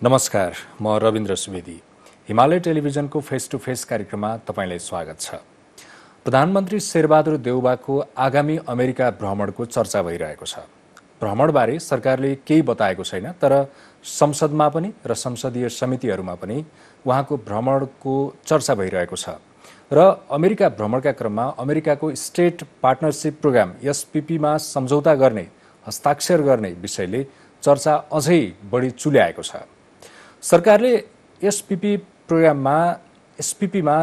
नमस्कार, म रविन्द्र सुवेदी। हिमालय टेलिभिजनको फेस टु फेस कार्यक्रममा तपाईंलाई स्वागत छ। प्रधानमन्त्री शेरबहादुर देउवाको आगामी अमेरिका भ्रमणको चर्चा भइरहेको छ। भ्रमणबारे सरकारले केही बताएको छैन, तर संसदमा पनि र संसदीय समितिहरूमा पनि उहाँको भ्रमणको चर्चा भइरहेको छ। र अमेरिका भ्रमणका क्रममा अमेरिकाको स्टेट पार्टनरशिप प्रोग्राम एसपीपीमा सम्झौता गर्ने, हस्ताक्षर गर्ने विषयले चर्चा अझै बढी चुल्याएको छ। सरकारले एसपीपीमा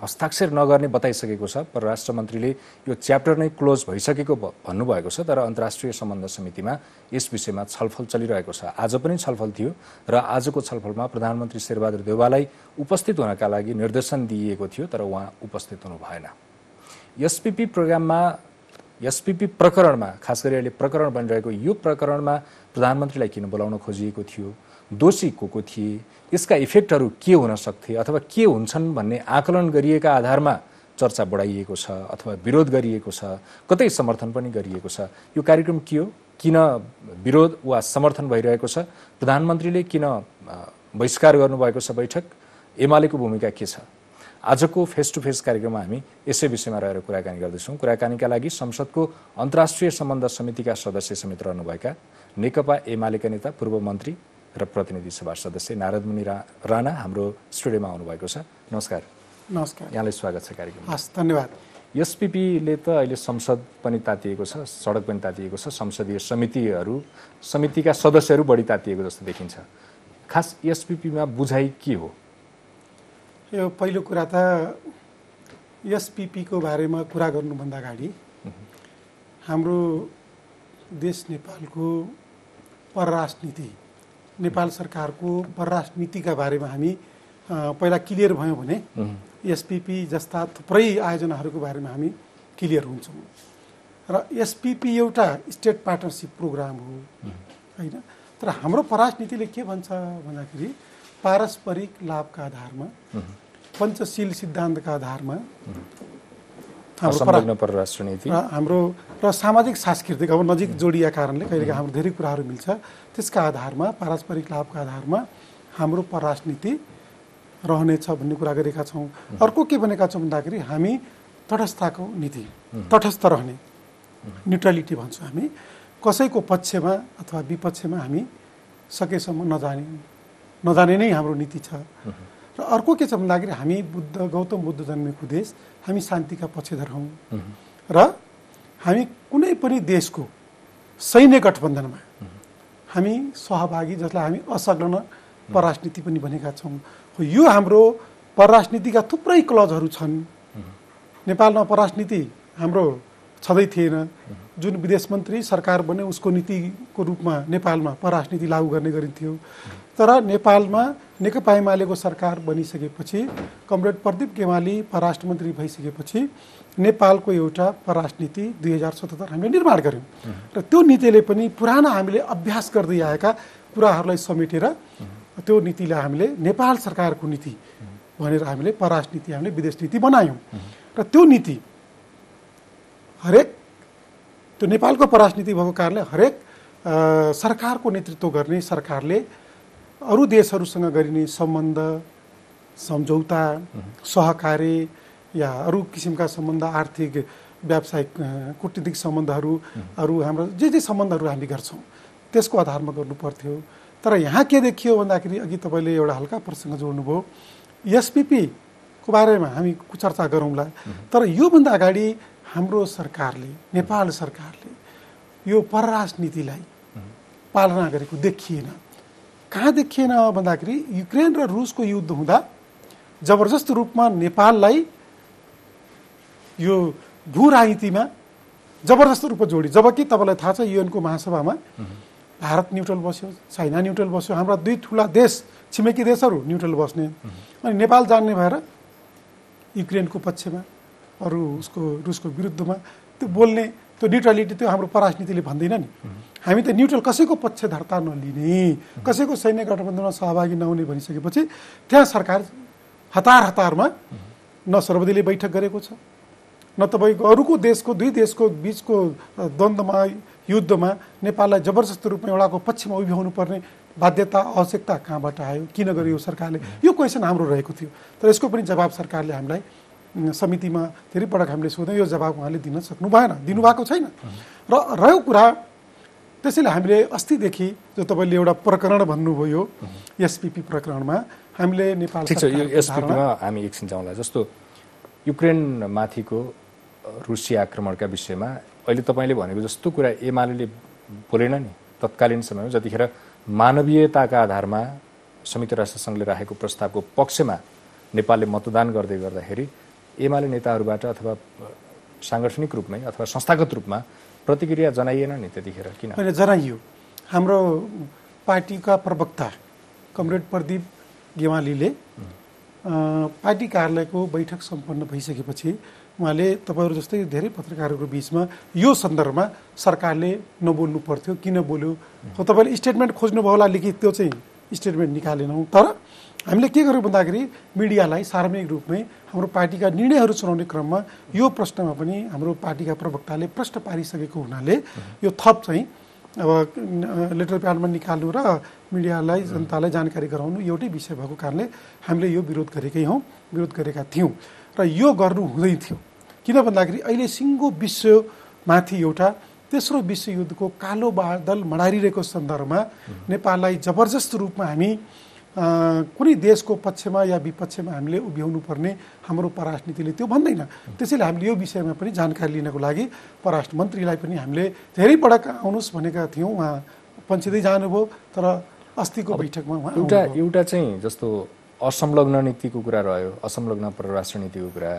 हस्ताक्षर नगर्ने बताइसकेको छ। परराष्ट्र मन्त्रीले यो च्याप्टर नै क्लोज भइसकेको भन्नुभएको छ, तर अन्तर्राष्ट्रिय सम्बन्ध समितिमा यस विषयमा छलफल चलिरहेको छ। आज पनि छलफल थियो र आजको छलफलमा प्रधानमन्त्री शेरबहादुर देउवालाई उपस्थित हुनका लागि निर्देशन दिइएको थियो, तर उहाँ उपस्थित हुनु भएन। एसपीपी प्रकरणमा, खास गरी अहिले प्रकरण बनिरहेको यो प्रकरणमा प्रधानमन्त्रीलाई किन बोलाउन खोजिएको थियो, दोषी को थिए, यसका इफेक्टहरू के हुन सक्थे अथवा के हुन्छन् भन्ने आकलन गरिएका आधारमा चर्चा बढाइएको छ अथवा विरोध गरिएको छ, कतै समर्थन पनि गरिएको छ। यो कार्यक्रम के हो, किन विरोध वा समर्थन भइरहेको छ, प्रधानमन्त्रीले किन बहिष्कार गर्नुभएको छ बैठक, एमालेको भूमिका के छ? आजको फेस टु फेस कार्यक्रममा हामी यसै विषयमा रहेर कुराकानी गर्दैछौँ। कुराकानीका लागि संसदको अन्तर्राष्ट्रिय सम्बन्ध समितिका सदस्य समेत रहनुभएका नेकपा एमालेका नेता, पूर्व मन्त्री र प्रतिनिधि सभा सदस्य नारद मुनि राणा हाम्रो स्टुडियोमा आउनुभएको छ। नमस्कार। नमस्कार, यहाँलाई स्वागत छ कार्यक्रममा। हस्, धन्यवाद। एसपीपीले त अहिले संसद पनि तातिएको छ, सडक पनि तातिएको छ, संसदीय समितिका सदस्यहरू बढी तातिएको जस्तो देखिन्छ। खास एसपीपीमा बुझाइ के हो? यो पहिलो कुरा त एसपीपीको बारेमा कुरा गर्नुभन्दा अगाडि हाम्रो देश नेपालको परराष्ट्र नीति, नेपाल सरकारको परराष्ट्र नीतिका बारेमा हामी पहिला क्लियर भयौँ भने एसपीपी जस्ता थुप्रै आयोजनाहरूको बारेमा हामी क्लियर हुन्छौँ। र एसपीपी एउटा स्टेट पार्टनरसिप प्रोग्राम हो होइन, तर हाम्रो परराष्ट्र नीतिले के भन्छ भन्दाखेरि पारस्परिक लाभका आधारमा, पञ्चशील सिद्धान्तका आधारमा हाम्रो परराष्ट्र नीति हाम्रो र सामाजिक सांस्कृतिक अब नजिक जोडिया कारणले कहिलेकाहीँ हाम्रो धेरै कुराहरू मिल्छ, त्यसका आधारमा पारस्परिक लाभका आधारमा हाम्रो परराष्ट्र नीति रहनेछ भन्ने कुरा गरेका छौँ। अर्को के भनेका छौँ भन्दाखेरि हामी तटस्थताको नीति, तटस्थ रहने, न्युट्रलिटी भन्छौँ हामी, कसैको पक्षमा अथवा विपक्षमा हामी सकेसम्म नजाने नै हाम्रो नीति छ। र अर्को के छ भन्दाखेरि हामी गौतम बुद्ध जन्मेको देश, हामी शान्तिका पक्षधर हौँ र हामी कुनै पनि देशको सैन्य गठबन्धनमा हामी सहभागी, जसलाई हामी असंलग्न परराष्ट्र नीति पनि भनेका छौँ। यो हाम्रो परराष्ट्र नीतिका थुप्रै क्लजहरू छन्। नेपालमा परराष्ट्र नीति हाम्रो छँदै थिएन। जुन विदेश मन्त्री सरकार बन्यो उसको नीतिको रूपमा नेपालमा परराष्ट्र नीति लागू गर्ने गरिन्थ्यो। तर नेपालमा नेकपा एमालेको सरकार बनिसकेपछि, कमरेड प्रदीप गेवाली परराष्ट्र मन्त्री भइसकेपछि नेपालको एउटा परराष्ट्र नीति 2077 हामीले निर्माण गऱ्यौँ। र त्यो नीतिले पनि पुराना हामीले अभ्यास गर्दै आएका कुराहरूलाई समेटेर त्यो नीतिलाई हामीले नेपाल सरकारको नीति भनेर हामीले परराष्ट्र नीति, हामीले विदेश नीति बनायौँ। र त्यो नीति त्यो नेपालको परराष्ट्र नीति भएको कारणले हरेक सरकारको नेतृत्व गर्ने सरकारले अरू देशहरूसँग गरिने सम्बन्ध, सम्झौता, सहकार्य या अरू किसिमका सम्बन्ध, आर्थिक, व्यावसायिक, कूटनीतिक सम्बन्धहरू, अरू हाम्रो जे सम्बन्धहरू हामी गर्छौँ त्यसको आधारमा गर्नु पर्थ्यो। तर यहाँ के देखियो भन्दाखेरि अघि तपाईँले एउटा हल्का प्रसङ्ग जोड्नुभयो, एसपीपीको बारेमा हामी चर्चा गरौँला। तर योभन्दा अगाडि हाम्रो सरकारले, नेपाल सरकारले यो परराष्ट्र नीतिलाई पालना गरेको देखिएन। कहाँ देखिएन भन्दाखेरि युक्रेन र रुसको युद्ध हुँदा जबरजस्त रूपमा नेपाललाई यो भू राजनीतिमा जबरजस्त रूपमा जोडी, जबकि तपाईँलाई थाहा छ युएनको महासभामा भारत न्युट्रल बस्यो, चाइना न्युट्रल बस्यो, हाम्रा दुई ठुला देश, छिमेकी देशहरू न्युट्रल बस्ने, अनि नेपाल जान्ने भएर युक्रेनको पक्षमा, अरू रुसको विरुद्धमा त्यो बोल्ने, त्यो न्युट्रलिटी त्यो हाम्रो परराष्ट्र नीतिले भन्दैन नि। हामी त न्युट्रल, कसैको पक्षधरता नलिने, कसैको सैन्य गठबन्धनमा सहभागी नहुने भनिसकेपछि त्यहाँ सरकार हतारमा न सर्वदलीय बैठक गरेको छ, न तपाईँको अरूको देशको दुई देशको बिचको द्वन्द्वमा युद्धमा नेपाललाई जबरजस्त रूपमा एउटाको पक्षमा उभ्याउनु पर्ने बाध्यता आवश्यकता कहाँबाट आयो, किन गर्यो सरकारले, यो क्वेसन हाम्रो रहेको थियो। तर यसको पनि जवाब सरकारले हामीलाई समितिमा धेरै पटक हामीले सोध्यौँ, यो जवाब उहाँले दिन सक्नु भएन, दिनुभएको छैन। र रह्यो कुरा, त्यसैले हामीले अस्तिदेखि जो तपाईँले एउटा प्रकरण भन्नुभयो एसपिपी प्रकरणमा हामीले नेपाल ठिक छ, यो एसपिपीमा हामी एकछिन जाउँला। जस्तो युक्रेनमाथिको रुसी आक्रमणका विषयमा अहिले तपाईँले भनेको जस्तो कुरा एमाले बोलेन नि तत्कालीन समयमा, जतिखेर मानवीयताका आधारमा संयुक्त राष्ट्रसङ्घले राखेको प्रस्तावको पक्षमा नेपालले मतदान गर्दै गर्दाखेरि एमाले नेताहरूबाट अथवा साङ्गठनिक रूपमै अथवा संस्थागत रूपमा प्रतिक्रिया जनाइएन नि त्यतिखेर? किन होइन, जनाइयो। हाम्रो पार्टीका प्रवक्ता कमरेड प्रदीप गेवालीले पार्टी कार्यालयको बैठक सम्पन्न भइसकेपछि उहाँले तपाईँहरू जस्तै धेरै पत्रकारहरूको बिचमा यो सन्दर्भमा सरकारले नबोल्नु पर्थ्यो, किन बोल्यो, तपाईँले स्टेटमेन्ट खोज्नुभयो होला लिखित, त्यो चाहिँ स्टेटमेन्ट निकालेनौँ। तर हामीले के गर्यौँ भन्दाखेरि मिडियालाई सार्वजनिक रूपमै हाम्रो पार्टीका निर्णयहरू सुनाउने क्रममा यो प्रश्नमा पनि हाम्रो पार्टीका प्रवक्ताले प्रश्न पारिसकेको हुनाले यो थप चाहिँ अब लेटर प्याडमा निकाल्नु र मिडियालाई जनतालाई जानकारी गराउनु एउटै विषय भएको कारणले हामीले यो विरोध गरेका थियौँ र यो गर्नु हुँदै थियो। किन भन्दाखेरि अहिले सिङ्गो विश्वमाथि एउटा तेस्रो विश्वयुद्धको कालो बादल मडारिरहेको सन्दर्भमा नेपाललाई जबरजस्त रूपमा हामी कुनै देशको पक्षमा या विपक्षमा हामीले उभ्याउनु पर्ने हाम्रो परराष्ट्र नीतिले त्यो भन्दैन। त्यसैले हामीले यो विषयमा पनि जानकारी लिनको लागि परराष्ट्र मन्त्रीलाई पनि हामीले धेरै पटक आउनुहोस् भनेका थियौँ, उहाँ पन्छिँदै जानुभयो। तर अस्तिको बैठकमा उहाँ एउटा चाहिँ जस्तो असंलग्न नीतिको कुरा रह्यो, असंलग्न परराष्ट्र नीतिको कुरा,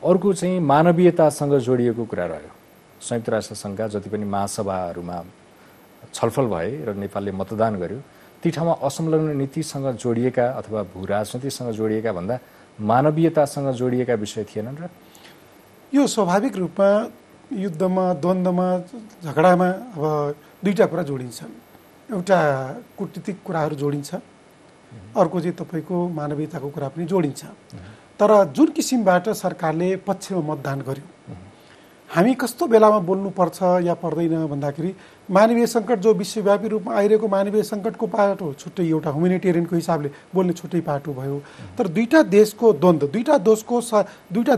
अर्को चाहिँ मानवीयतासँग जोडिएको कुरा रह्यो। संयुक्त राष्ट्रसङ्घका जति पनि महासभाहरूमा छलफल भए र नेपालले मतदान गर्यो, ती ठाउँमा असंलग्न नीतिसँग जोडिएका अथवा भू राजनीतिसँग जोडिएका भन्दा मानवीयतासँग जोडिएका विषय थिएनन् र? यो स्वाभाविक रूपमा युद्धमा, द्वन्द्वमा, झगडामा अब दुईवटा कुरा जोडिन्छन्। एउटा कूटनीतिक कुराहरू जोडिन्छ, अर्को चाहिँ तपाईँको मानवीयताको कुरा पनि जोडिन्छ। तर जुन किसिमबाट सरकारले पक्षमा मतदान गर्यो, हामी कस्तो बेलामा बोल्नुपर्छ या पर्दैन भन्दाखेरि मानवीय सङ्कट जो विश्वव्यापी रूपमा आइरहेको मानवीय सङ्कटको पाटो छुट्टै, एउटा ह्युमेनिटेरियनको हिसाबले बोल्ने छुट्टै पाटो भयो। तर दुईवटा देशको द्वन्द्व, दुईवटा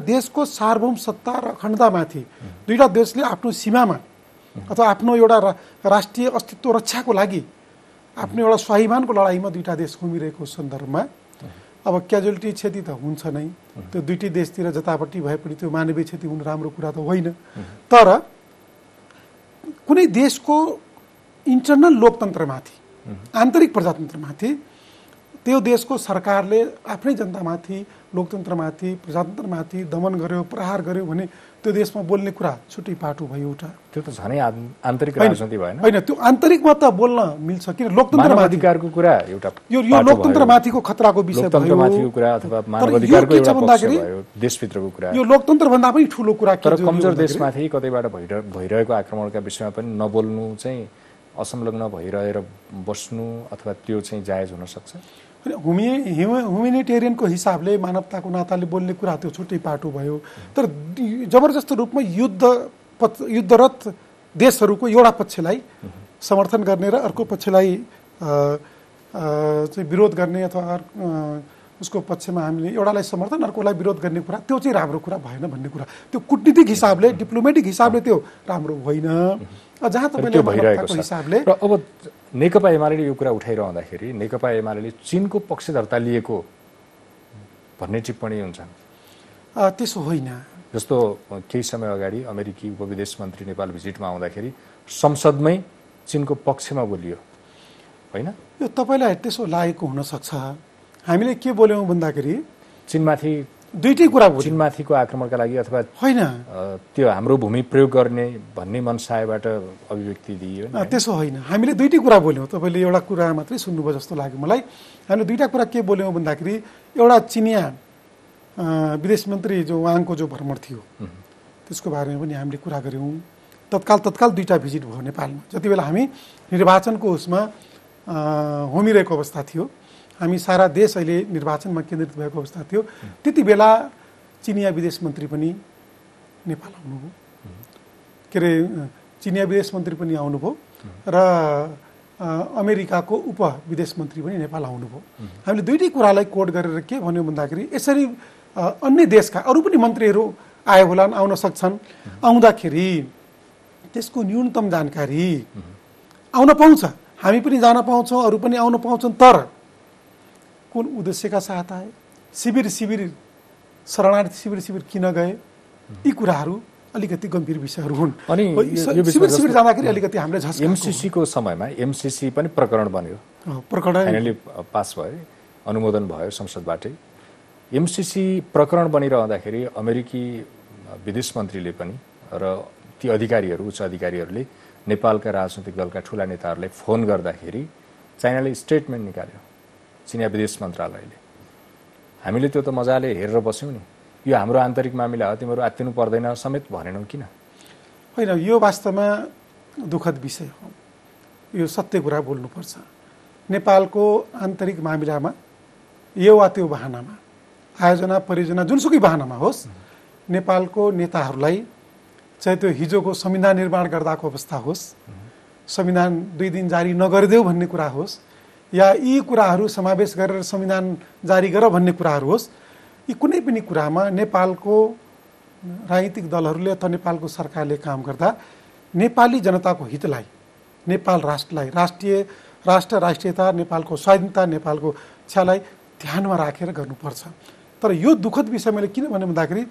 देशको सार्वभौम सत्ता र अखण्डतामाथि दुईवटा देशले आफ्नो सीमामा अथवा आफ्नो एउटा राष्ट्रिय अस्तित्व रक्षाको लागि आफ्नो एउटा स्वाभिमानको लडाइँमा दुईवटा देश घुमिरहेको सन्दर्भमा अब क्याजुअलिटी क्षति त हुन्छ नै, त्यो दुईटै देशतिर जतापट्टि भए पनि त्यो मानवीय क्षति हुनु राम्रो कुरा त होइन। तर कुनै देशको इन्टरनल लोकतन्त्रमाथि, आन्तरिक प्रजातन्त्रमाथि त्यो देशको सरकारले आफ्नै जनतामाथि, लोकतन्त्रमाथि, प्रजातन्त्रमाथि दमन गर्यो, प्रहार गर्यो भने त्यो देशमा बोल्ने कुरा छुट्टै पाटो भयो। एउटा त्यो त झनै आन्तरिक राजनीति भएन? होइन, त्यो आन्तरिकमा त बोल्न मिल्छ, किन लोकतन्त्र अधिकारको कुरा एउटा यो लोकतन्त्रमाथिको खतराको विषय लोकतन्त्रमाथिको कुरा अथवा मानवाधिकारको एउटा पक्ष भयो, देशभित्रको कुरा। यो लोकतन्त्र भन्दा पनि ठुलो कुरा के? तर कमजोर देशमाथि कतैबाट भइरहेको आक्रमणका विषयमा पनि नबोल्नु चाहिँ असंलग्न भइरहेर बस्नु अथवा त्यो चाहिँ जायज हुन सक्छ? ह्युमेनिटेरियनको हिसाबले मानवताको नाताले बोल्ने कुरा त्यो छुट्टै पाटो भयो। तर जबरजस्त रूपमा युद्धरत देशहरूको एउटा पक्षलाई समर्थन गर्ने र अर्को पक्षलाई चाहिँ विरोध गर्ने अथवा उसको पक्षमा हामीले एउटालाई समर्थन अर्कोलाई विरोध गर्ने कुरा, त्यो चाहिँ राम्रो कुरा भएन भन्ने कुरा। त्यो कूटनीतिक हिसाबले, डिप्लोमेटिक हिसाबले त्यो राम्रो होइन। जहाँ तपाईँले भइरहेको हिसाबले र अब नेकपा एमाले यो कुरा उठाइरहँदाखेरि नेकपा एमाले चीनको पक्षधरता लिएको भन्ने टिप्पणी हुन्छन्। त्यसो होइन। जस्तो केही समय अगाडि अमेरिकी उपविदेश मन्त्री नेपाल भिजिटमा आउँदाखेरि संसदमै चीनको पक्षमा बोलियो, होइन? यो तपाईँलाई त्यसो लागेको हुनसक्छ। हामीले के बोल्यौँ भन्दाखेरि चीनमाथि दुईटै कुरा बोल्यौँ, चीनमाथिको आक्रमणका लागि अथवा होइन त्यो हाम्रो भूमि प्रयोग गर्ने भन्ने मनसायबाट अभिव्यक्ति दिइयो। त्यसो होइन, हामीले दुईटै कुरा बोल्यौँ। तपाईँले एउटा कुरा मात्रै सुन्नुभयो जस्तो लाग्यो मलाई। हामीले दुईवटा कुरा के बोल्यौँ भन्दाखेरि एउटा चिनिया विदेश मन्त्री जो उहाँको जो भ्रमण थियो त्यसको बारेमा पनि हामीले कुरा गऱ्यौँ। तत्काल दुईवटा भिजिट भयो नेपालमा। जति बेला हामी निर्वाचनको उसमा होमिरहेको अवस्था थियो, हामी सारा देश अहिले निर्वाचनमा केन्द्रित भएको अवस्था थियो, त्यति बेला चिनिया विदेश मन्त्री पनि नेपाल आउनुभयो, के अरे चिनिया विदेश मन्त्री पनि आउनुभयो र अमेरिकाको उप विदेश मन्त्री पनि नेपाल आउनुभयो। हामीले दुईटै कुरालाई कोड गरेर के भन्यो भन्दाखेरि यसरी अन्य देशका अरू पनि मन्त्रीहरू आए होलान्, आउन सक्छन्, आउँदाखेरि त्यसको न्यूनतम जानकारी आउन पाउँछ, हामी पनि जान पाउँछौँ, अरू पनि आउन पाउँछन्, तर कुन उद्देश्यका साथ आए, शरणार्थी शिविर किन गए, यी कुराहरू अलिकति गम्भीर विषयहरू हुन्। अनि शिविर जाँदाखेरि अलिकति हामीले झस्का एमसीसीको समयमा एमसीसी पनि प्रकरण बन्यो, प्रकरण फाइनली पास भयो, अनुमोदन भयो संसदबाटै। एमसीसी प्रकरण बनिरहँदाखेरि अमेरिकी विदेश मन्त्रीले पनि र ती अधिकारीहरू, उच्च अधिकारीहरूले नेपालका राजनैतिक दलका ठुला नेताहरूलाई फोन गर्दाखेरि चाइनाले स्टेटमेन्ट निकाल्यो, चिनिया विदेश मन्त्रालयले। हामीले त्यो त मजाले हेरेर बस्यौँ नि, यो हाम्रो आन्तरिक मामिला हो, तिमीहरू आत्तिनु पर्दैन समेत भनेनौँ किन? होइन, यो वास्तवमा दुःखद विषय हो, यो सत्य कुरा बोल्नुपर्छ। नेपालको आन्तरिक मामिलामा यो वा त्यो बहानामा, आयोजना परियोजना जुनसुकै बहानामा होस्, नेपालको नेताहरूलाई चाहे त्यो हिजोको संविधान निर्माण गर्दाको अवस्था होस्, संविधान 2 दिन जारी नगरिदेऊ भन्ने कुरा होस्, या यी कुराहरू समावेश गरेर संविधान जारी गर भन्ने कुराहरू होस्, यी कुनै पनि कुरामा नेपालको राजनीतिक दलहरूले अथवा नेपालको सरकारले काम गर्दा नेपाली जनताको हितलाई, नेपाल राष्ट्रलाई, राष्ट्रियता, नेपालको स्वाधीनता, नेपालको इच्छालाई ध्यानमा राखेर गर्नुपर्छ। तर यो दुःखद विषय मैले किन भने भन्दाखेरि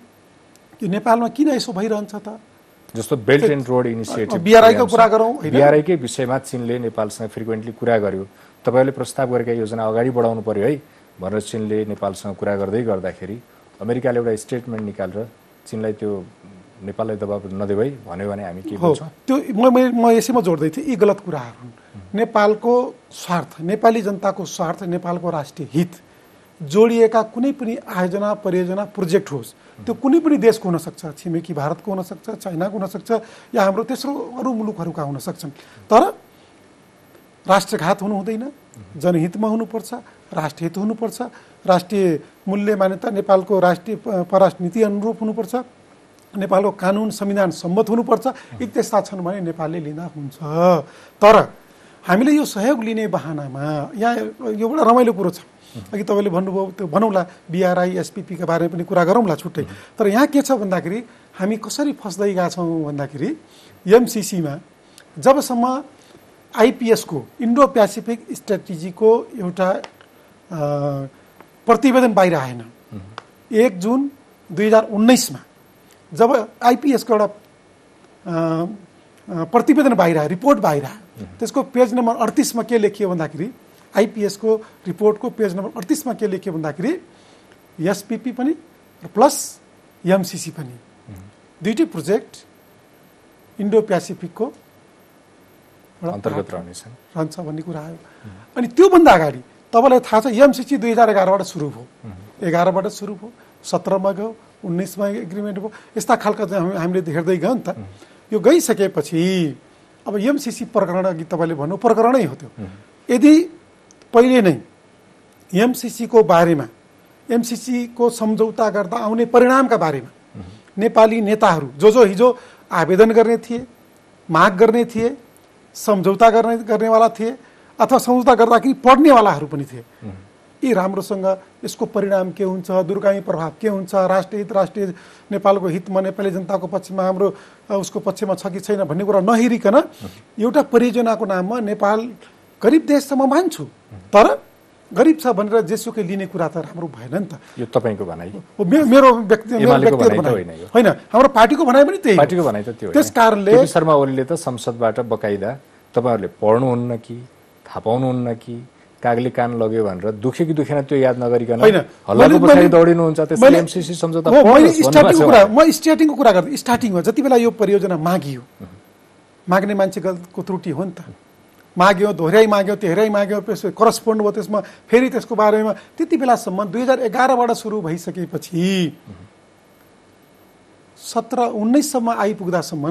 यो नेपालमा किन यसो भइरहन्छ त? जस्तो बेल्ट एन्ड रोड इनिसिएटिभ, बिआरआईको कुरा गरौँ, बिआरआईकै विषयमा चीनले नेपालसँग फ्रिक्वेन्टली कुरा गर्यो, तपाईँहरूले प्रस्ताव गरेका योजना अगाडि बढाउनु पर्यो है भनेर चीनले नेपालसँग कुरा गर्दाखेरि अमेरिकाले एउटा स्टेटमेन्ट निकालेर चीनलाई त्यो नेपाललाई दबाब नदेऊ है भन्यो भने हामी के भन्छौँ? त्यो म यसैमा जोड्दै थिएँ, यी गलत कुराहरू हुन्। नेपालको स्वार्थ, नेपाली जनताको स्वार्थ, नेपालको राष्ट्रिय हित जोडिएका कुनै पनि आयोजना परियोजना प्रोजेक्ट होस्, त्यो कुनै पनि देशको हुनसक्छ, छिमेकी भारतको हुनसक्छ, चाइनाको हुनसक्छ, या हाम्रो तेस्रो अरू मुलुकहरूका हुन सक्छन्, तर राष्ट्रघात हुनु हुँदैन, जनहितमा हुनुपर्छ, राष्ट्रहित हुनुपर्छ, राष्ट्रिय मूल्य मान्यता, नेपालको राष्ट्रिय परराष्ट्र नीति अनुरूप हुनुपर्छ, नेपालको कानुन संविधान सम्मत हुनुपर्छ। यी त्यस्ता छन् भने नेपालले लिँदा हुन्छ। तर हामीले यो सहयोग लिने बहानामा यहाँ यो एउटा रमाइलो कुरो छ, अघि तपाईँले भन्नुभयो त्यो भनौँला बिआरआई एसपिपीका बारेमा पनि कुरा गरौँला छुट्टै। तर यहाँ के छ भन्दाखेरि हामी कसरी फस्दै गएका छौँ भन्दाखेरि एमसिसीमा जबसम्म आइपिएसको इन्डो पेसिफिक स्ट्राटेजीको एउटा प्रतिवेदन बाहिर आएन, 1 जुन 2019मा जब आइपिएसको एउटा प्रतिवेदन बाहिर आयो, रिपोर्ट बाहिर आयो, त्यसको पेज नम्बर 38मा के लेखियो भन्दाखेरि, आइपिएसको रिपोर्टको पेज नम्बर 38मा के लेखियो भन्दाखेरि एसपिपी पनि प्लस एमसिसी पनि दुईटै प्रोजेक्ट इन्डो पेसिफिकको अन्तर्गत रहन्छ भन्ने कुरा आयो। अनि त्योभन्दा अगाडि तपाईँलाई थाहा छ एमसिसी 2011बाट सुरु भयो, 11बाट सुरु भयो, 17मा गयो, 19मा एग्रिमेन्ट भयो, यस्ता खालका हामीले हेर्दै गयौँ नि त। यो गइसकेपछि अब एमसिसी प्रकरण, अघि तपाईँले भन्नु प्रकरणै हो त्यो। यदि पहिले नै एमसिसीको बारेमा, एमसिसीको सम्झौता गर्दा आउने परिणामका बारेमा नेपाली नेताहरू जो हिजो आवेदन गर्ने थिए, माग गर्ने थिए, सम्झौता गर्नेवाला थिए, अथवा सम्झौता गर्दाखेरि पढ्नेवालाहरू पनि थिए, यी राम्रोसँग यसको परिणाम के हुन्छ, दूरगामी प्रभाव के हुन्छ, राष्ट्रिय हित, राष्ट्रिय नेपालको हितमा, नेपाली जनताको पक्षमा, हाम्रो उसको पक्षमा छ कि छैन भन्ने कुरा नहेरिकन एउटा परियोजनाको नाममा नेपाल गरिब देशसम्म मान्छु, तर गरिब छ भनेर जेसुकै लिने कुरा त राम्रो भएन नि त। यो तपाईँको भनाइ, मेरो व्यक्तिगत भनाइ होइन, हाम्रो पार्टीको भनाइ पनि त्यही, पार्टीको भनाइ त त्यो। त्यस कारणले शर्मा ओलीले त संसदबाट बकाइदा तपाईँहरूले पढ्नुहुन्न कि थाहा पाउनुहुन्न कि कागले कान लग्यो भनेर दुख्यो कि दुखेन त्यो याद नगरिकन हल्लाको पछाडि दौडिनुहुन्छ। त्यसैले एमसिसी सम्झौता म स्टार्टिङको कुरा गर्दै, स्टार्टिङमा जति बेला यो परियोजना मागियो, माग्ने मान्छेको त्रुटि हो नि त, माग्यो, दोहोऱ्याइ माग्यो, तेह्रै माग्यो, करस्पोन्ड भयो, त्यसमा फेरि त्यसको बारेमा त्यति बेलासम्म 2011बाट सुरु भइसकेपछि 17-19सम्म आइपुग्दासम्म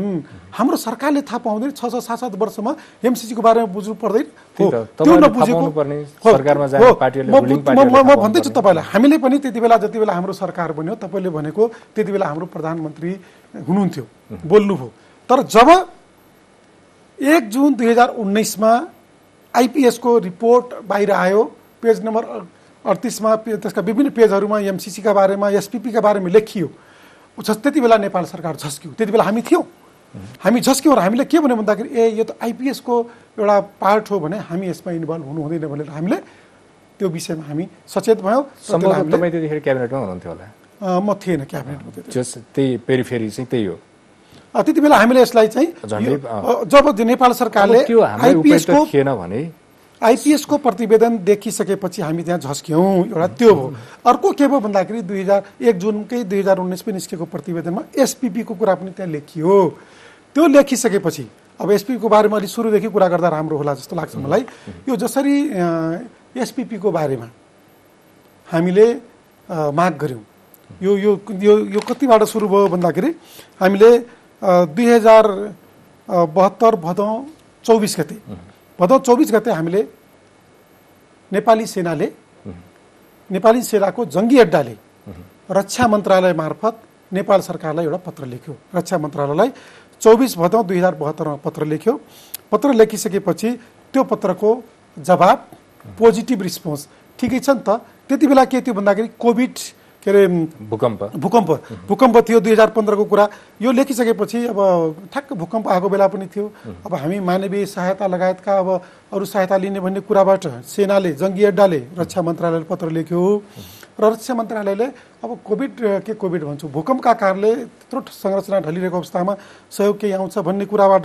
हाम्रो सरकारले थाहा पाउँदैन, 6-7 वर्षमा एमसिसीको बारेमा बुझ्नु पर्दैन। त्यो नबुझेको म भन्दैछु तपाईँलाई, हामीले पनि त्यति बेला जति बेला हाम्रो सरकार बन्यो, तपाईँले भनेको त्यति बेला हाम्रो प्रधानमन्त्री हुनुहुन्थ्यो, बोल्नुभयो। तर जब 1 जुन 2019मा आइपिएसको रिपोर्ट बाहिर आयो, पेज नम्बर 38मा त्यसका विभिन्न पेजहरूमा एमसिसीका बारेमा, एसपिपीका बारेमा लेखियो, त्यति बेला नेपाल सरकार झस्क्यो। त्यति बेला हामी थियौँ, हामी झस्क्यौँ र हामीले के भन्यो भन्दाखेरि यो त आइपिएसको एउटा पार्ट हो भने हामी यसमा इन्भल्भ हुनु हुँदैन भनेर हामीले त्यो विषयमा हामी सचेत भयौँ। सम्भवतः तपाईँ त्यतिखेर क्याबिनेटमा हुनुहुन्थ्यो होला? म थिएन क्याबिनेटमा, त्यही पेरिफेरी चाहिँ त्यही हो। त्यति बेला हामीले यसलाई चाहिँ जब नेपाल सरकारले आइपिएसको प्रतिवेदन देखिसकेपछि हामी त्यहाँ झस्क्यौँ, एउटा त्यो हो। अर्को के भयो भन्दाखेरि 1 जुनकै 2019मा निस्केको प्रतिवेदनमा एसपिपीको कुरा पनि त्यहाँ लेखियो। त्यो लेखिसकेपछि अब एसपिपीको बारेमा अलि सुरुदेखि कुरा गर्दा राम्रो होला जस्तो लाग्छ मलाई। यो जसरी एसपिपीको बारेमा हामीले माग गऱ्यौँ, यो यो यो यो कतिबाट सुरु भयो भन्दाखेरि हामीले 2072 भदौ 24 गते हामीले नेपाली सेनाको जङ्गी अड्डाले रक्षा मन्त्रालय मार्फत नेपाल सरकारलाई एउटा पत्र लेख्यो। रक्षा मन्त्रालयलाई 24 भदौ 2072मा पत्र लेख्यो। पत्र लेखिसकेपछि त्यो पत्रको जवाब पोजिटिभ रिस्पोन्स, ठिकै छ नि त। त्यति बेला के थियो भन्दाखेरि कोभिड के अरे भूकम्प थियो 2015 को कुरा। यो लेखिसकेपछि अब ठ्याक्क भूकम्प आएको बेला पनि थियो। अब हामी मानवीय सहायता लगायतका अब अरू सहायता लिने भन्ने कुराबाट सेनाले जङ्गी अड्डाले रक्षा मन्त्रालयले पत्र लेख्यो र रक्षा मन्त्रालयले अब कोभिड भन्छु भूकम्पका कारणले त्यत्रो संरचना ढलिरहेको अवस्थामा सहयोग केही आउँछ भन्ने कुराबाट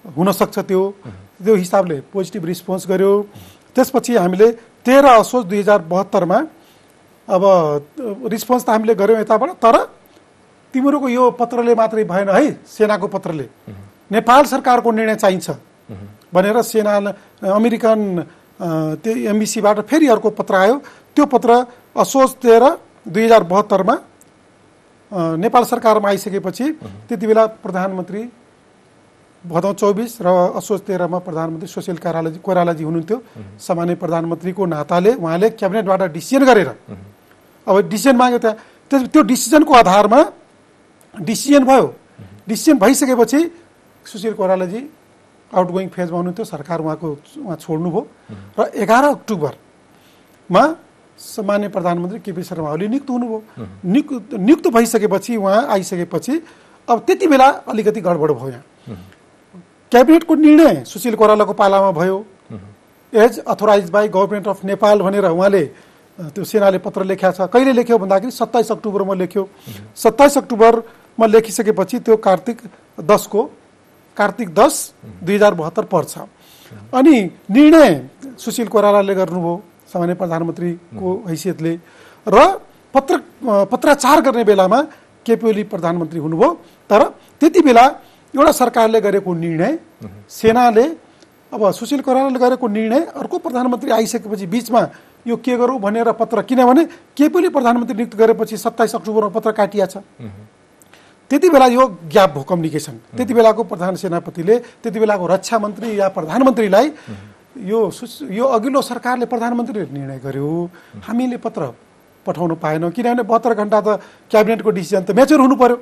हुनसक्छ त्यो हिसाबले पोजिटिभ रिस्पोन्स गर्यो। त्यसपछि हामीले 13 असोज 2072मा अब रिस्पोन्स त हामीले गऱ्यौँ यताबाट, तर तिमीहरूको यो पत्रले मात्रै भएन है, सेनाको पत्रले नेपाल सरकारको निर्णय चाहिन्छ भनेर सेना अमेरिकन त्यो एम्बेसीबाट फेरि अर्को पत्र आयो। त्यो पत्र असोज 13 2072मा नेपाल सरकारमा आइसकेपछि त्यति बेला प्रधानमन्त्री भदौ 24 र असोज 13मा प्रधानमन्त्री सुशील कोइरालाजी हुनुहुन्थ्यो। सामान्य प्रधानमन्त्रीको नाताले उहाँले क्याबिनेटबाट डिसिजन गरेर अब डिसिजन माग्यो। त्यहाँ त्यो डिसिजनको आधारमा डिसिजन भयो। डिसिजन भइसकेपछि सुशील कोइरालाजी आउटगोइङ फेजमा हुनुहुन्थ्यो, सरकार उहाँ छोड्नुभयो र 11 अक्टोबरमा सामान्य प्रधानमन्त्री केपी शर्मा ओली नियुक्त हुनुभयो। नियुक्त भइसकेपछि उहाँ आइसकेपछि अब त्यति बेला अलिकति गडबड भयो। यहाँ क्याबिनेटको निर्णय सुशील कोइरालाको पालामा भयो, as authorize by government of Nepal भनेर उहाँले त्यो सेनाले पत्र लेख्या छ। कहिले लेख्यो भन्दाखेरि 27 अक्टोबरमा लेख्यो। 27 अक्टोबरमा लेखिसकेपछि त्यो कार्तिक 10 2072 पर्छ। अनि निर्णय सुशील कोइरालाले गर्नुभयो सामान्य प्रधानमन्त्रीको हैसियतले, र पत्राचार गर्ने बेलामा केपी ओली प्रधानमन्त्री हुनुभयो। तर त्यति बेला एउटा सरकारले गरेको निर्णय, सेनाले अब सुशील कोइरालाले गरेको निर्णय, अर्को प्रधानमन्त्री आइसकेपछि बिचमा यो के गरौँ भनेर पत्र, किनभने केपी ओली प्रधानमन्त्री नियुक्त गरेपछि 27 अक्टोबरमा पत्र काटिया छ। त्यति बेला यो ग्याप भयो कम्युनिकेसन। त्यति बेलाको प्रधान सेनापतिले त्यति बेलाको रक्षा मन्त्री या प्रधानमन्त्रीलाई यो अघिल्लो सरकारले प्रधानमन्त्रीले निर्णय गर्यो, हामीले पत्र पठाउनु पाएनौँ, किनभने 72 घण्टा त क्याबिनेटको डिसिजन त मेच्योर हुनु पर्यो,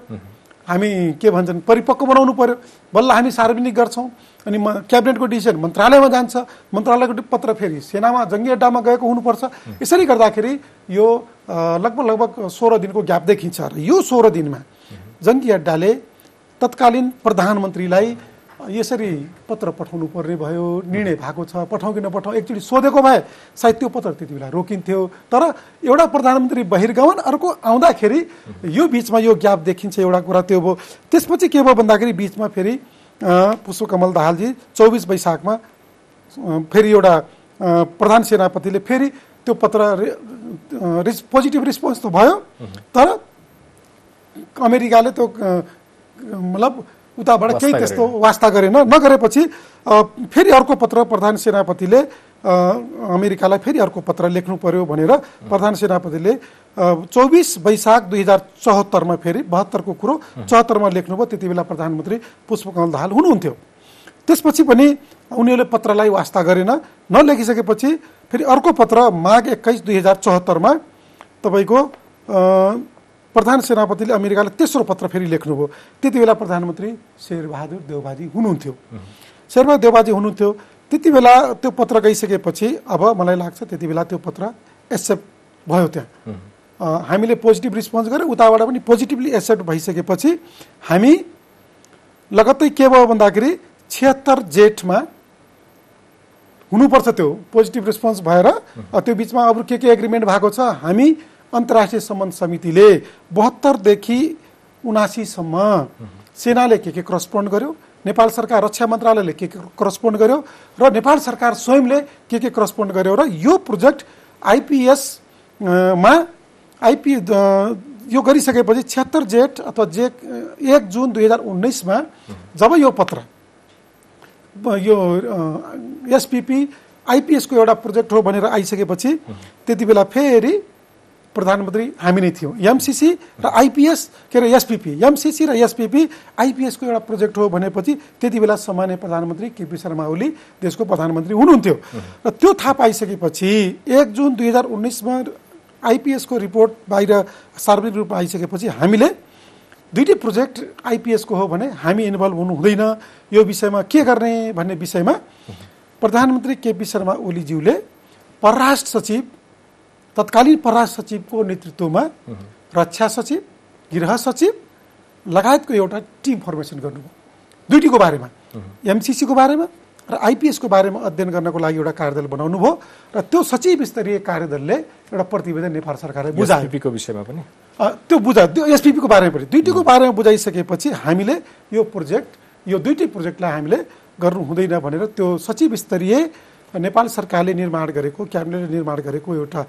हामी के भन्छन् परिपक्व बनाउनु पर्यो, बल्ल हामी सार्वजनिक गर्छौँ। अनि क्याबिनेटको डिसिजन मन्त्रालयमा जान्छ, मन्त्रालयको पत्र फेरि सेनामा जङ्गी अड्डामा गएको हुनुपर्छ। यसरी गर्दाखेरि यो लगभग 16 दिनको ग्याप देखिन्छ। र यो 16 दिनमा जङ्गी अड्डाले तत्कालीन प्रधानमन्त्रीलाई यसरी पत्र पठाउनु पर्ने भयो। निर्णय भएको छ, पठाउँ कि नपठाउँ एकचोटि सोधेको भए सायद त्यो पत्र त्यति बेला रोकिन्थ्यो। तर एउटा प्रधानमन्त्री बहिर्गमन, अर्को आउँदाखेरि यो बिचमा यो ग्याप देखिन्छ, एउटा कुरा त्यो भयो। त्यसपछि के भयो भन्दाखेरि बिचमा फेरि पुष्पकमल दाहालजी 24 वैशाखमा फेरि एउटा प्रधान सेनापतिले फेरि त्यो पत्र पोजिटिभ रिस्पोन्स त भयो, तर अमेरिकाले त्यो मतलब उताबाट केही त्यस्तो वास्ता गरेन। नगरेपछि फेरि अर्को पत्र प्रधान सेनापतिले अमेरिकालाई फेरि अर्को पत्र लेख्नु पर्यो भनेर प्रधान सेनापतिले 24 वैशाख 2074मा फेरि 72 को कुरो 74मा लेख्नुभयो। त्यति बेला प्रधानमन्त्री पुष्पकमल दाहाल हुनुहुन्थ्यो। त्यसपछि पनि उनीहरूले पत्रलाई वास्ता गरेन। नलेखिसकेपछि फेरि अर्को पत्र माघ 21 2074मा तपाईँको प्रधान सेनापतिले अमेरिकालाई तेस्रो पत्र फेरि लेख्नुभयो। त्यति बेला प्रधानमन्त्री शेरबहादुर देउबाजी हुनुहुन्थ्यो। शेरबहादुर देउबाजी हुनुहुन्थ्यो। त्यति बेला त्यो पत्र गइसकेपछि अब मलाई लाग्छ त्यति बेला त्यो पत्र एक्सेप्ट भयो। त्यहाँ हामीले पोजिटिभ रिस्पोन्स गऱ्यौँ, उताबाट पनि पोजिटिभली एक्सेप्ट भइसकेपछि हामी लगत्तै के भयो भन्दाखेरि 76 जेठमा हुनुपर्छ त्यो पोजिटिभ रेस्पोन्स भएर। त्यो बिचमा अब के एग्रिमेन्ट भएको छ, हामी अन्तर्राष्ट्रिय सम्बन्ध समितिले 72 देखि 79 सम्म सेनाले के करस्पोन्ड गर्यो, नेपाल सरकार रक्षा मन्त्रालयले के करस्पोन्ड गर्यो र नेपाल सरकार स्वयंले के करस्पोन्ड गर्यो र यो प्रोजेक्ट आइपिएस मा यो गरिसकेपछि 76 जेठ अथवा 1 जुन 2019 मा जब यो पत्र यो एसपीपी आइपिएस को एउटा प्रोजेक्ट हो भनेर आइसकेपछि त्यति बेला फेरि प्रधानमन्त्री हामी नै थियौँ। एमसीसी र आइपिएस के अरे एसपीपी, एमसीसी र एसपीपी आइपिएस को एउटा प्रोजेक्ट हो भनेपछि त्यति बेला सामान्य प्रधानमन्त्री केपी शर्मा ओली देशको प्रधानमन्त्री हुनुहुन्थ्यो। र त्यो थाहा पाइसकेपछि 1 जुन 2019 मा आइपिएस को रिपोर्ट बाहिर सार्वजनिक रूपमा आइसकेपछि हामीले दुईटै प्रोजेक्ट आइपिएस को हो भने हामी इन्भल्भ हुनु हुँदैन, यो विषयमा के गर्ने भन्ने विषयमा प्रधानमन्त्री केपी शर्मा ओलीज्यूले परराष्ट्र सचिव तत्कालीन परराष्ट्र सचिवको नेतृत्वमा रक्षा सचिव, गृह सचिव लगायतको एउटा टिम फर्मेसन गर्नुभयो दुईटीको बारेमा, एमसीसी को बारेमा र आइपिएस को बारेमा अध्ययन गर्नको लागि एउटा कार्यदल बनाउनु भयो र त्यो सचिव स्तरीय कार्यदलले एउटा प्रतिवेदन नेपाल सरकारले बुझायो। एसपीपीको विषयमा पनि त्यो बुझायो, त्यो एसपीपी को बारेमा पनि दुईटीको बारेमा बुझाइसकेपछि हामीले यो प्रोजेक्ट यो दुईटै प्रोजेक्टलाई हामीले गर्नु हुँदैन भनेर त्यो सचिव स्तरीय नेपाल सरकारले निर्माण गरेको, क्याबिनेटले निर्माण गरेको एउटा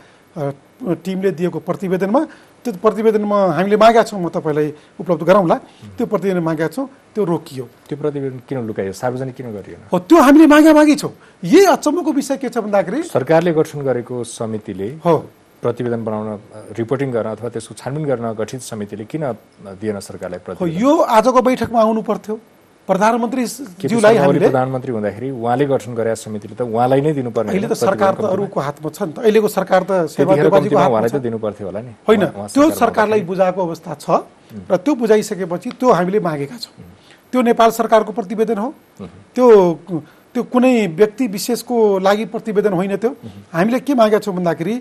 टिमले दिएको प्रतिवेदनमा, त्यो प्रतिवेदनमा हामीले मागेका छौँ, म तपाईँलाई उपलब्ध गराउँला, त्यो प्रतिवेदन मागेका छौँ, त्यो रोकियो। त्यो प्रतिवेदन किन लुकायो, सार्वजनिक किन गरिएन? हो, त्यो हामीले मागी छौँ। यही अचम्मको विषय के छ भन्दाखेरि सरकारले गठन गरेको समितिले हो प्रतिवेदन बनाउन, रिपोर्टिङ गर्न अथवा त्यसको छानबिन गर्न गठित समितिले किन दिएन सरकारलाई प्रतिवेदन? यो आजको बैठकमा आउनु पर्थ्यो। प्रधानमन्त्रीज्यूलाई हामीले प्रधानमन्त्री हुँदाखेरि उहाँले गठन गरेका समितिले त उहाँलाई नै दिनुपर्ने। अहिले त सरकार त अरूको हातमा छ नि त, अहिलेको सरकार त शेरबहादुरजीको हातमा उहाँलाई त दिनुपर्थ्यो होला नि। होइन, त्यो सरकारलाई बुझाएको अवस्था छ र त्यो बुझाइसकेपछि त्यो हामीले मागेका छौँ। त्यो नेपाल सरकारको प्रतिवेदन हो, त्यो कुनै व्यक्ति विशेषको लागि प्रतिवेदन होइन। त्यो हामीले के मागेका छौँ भन्दाखेरि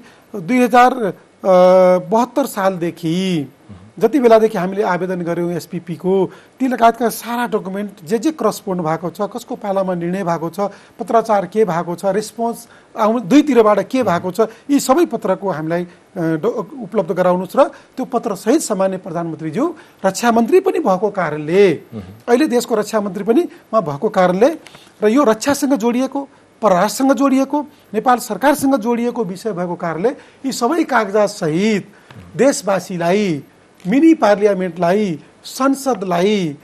2072 सालदेखि जति बेलादेखि हामीले आवेदन गऱ्यौँ एसपीपी को, ती लगायतका सारा डकुमेन्ट जे करस्पोन्ड भएको छ, कसको पालामा निर्णय भएको छ, पत्राचार के भएको छ, रेस्पोन्स दुईतिरबाट के भएको छ, यी सबै पत्रको हामीलाई उपलब्ध गराउनुहोस् र त्यो पत्र सहित सामान्य प्रधानमन्त्रीज्यू रक्षा मन्त्री पनि भएको कारणले, अहिले देशको रक्षा मन्त्री पनि उहाँ भएको कारणले र यो रक्षासँग जोडिएको, परराष्ट्रसँग जोडिएको, नेपाल सरकारसँग जोडिएको विषय भएको कारणले यी सबै कागजात सहित देशवासीलाई, मिनी पार्लियामेन्टलाई, संसदलाई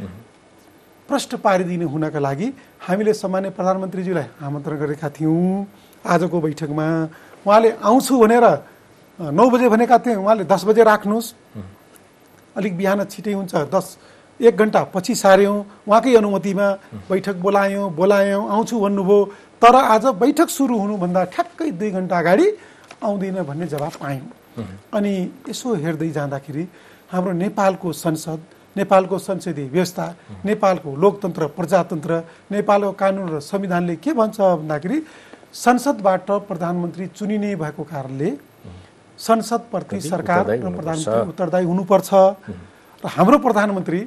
प्रश्न पारिदिने हुनका लागि हामीले सामान्य प्रधानमन्त्रीज्यूलाई आमन्त्रण गरेका थियौँ। आजको बैठकमा उहाँले आउँछु भनेर 9 बजे भनेका थिए, उहाँले 10 बजे राख्नुहोस्, अलिक बिहान छिटै हुन्छ, 1 घन्टा पछि सार्यौँ। उहाँकै अनुमतिमा बैठक बोलायौँ, आउँछु भन्नुभयो। तर आज बैठक सुरु हुनुभन्दा ठ्याक्कै 2 घन्टा अगाडि आउँदैन भन्ने जवाब पायौँ। अनि यसो हेर्दै जाँदाखेरि हाम्रो नेपालको संसद, नेपालको संसदीय व्यवस्था, नेपालको लोकतन्त्र, प्रजातन्त्र, नेपालको कानुन र संविधानले के भन्छ भन्दाखेरि संसदबाट प्रधानमन्त्री चुनिने भएको कारणले संसदप्रति सरकार र प्रधानमन्त्री उत्तरदायी हुनुपर्छ। र हाम्रो प्रधानमन्त्री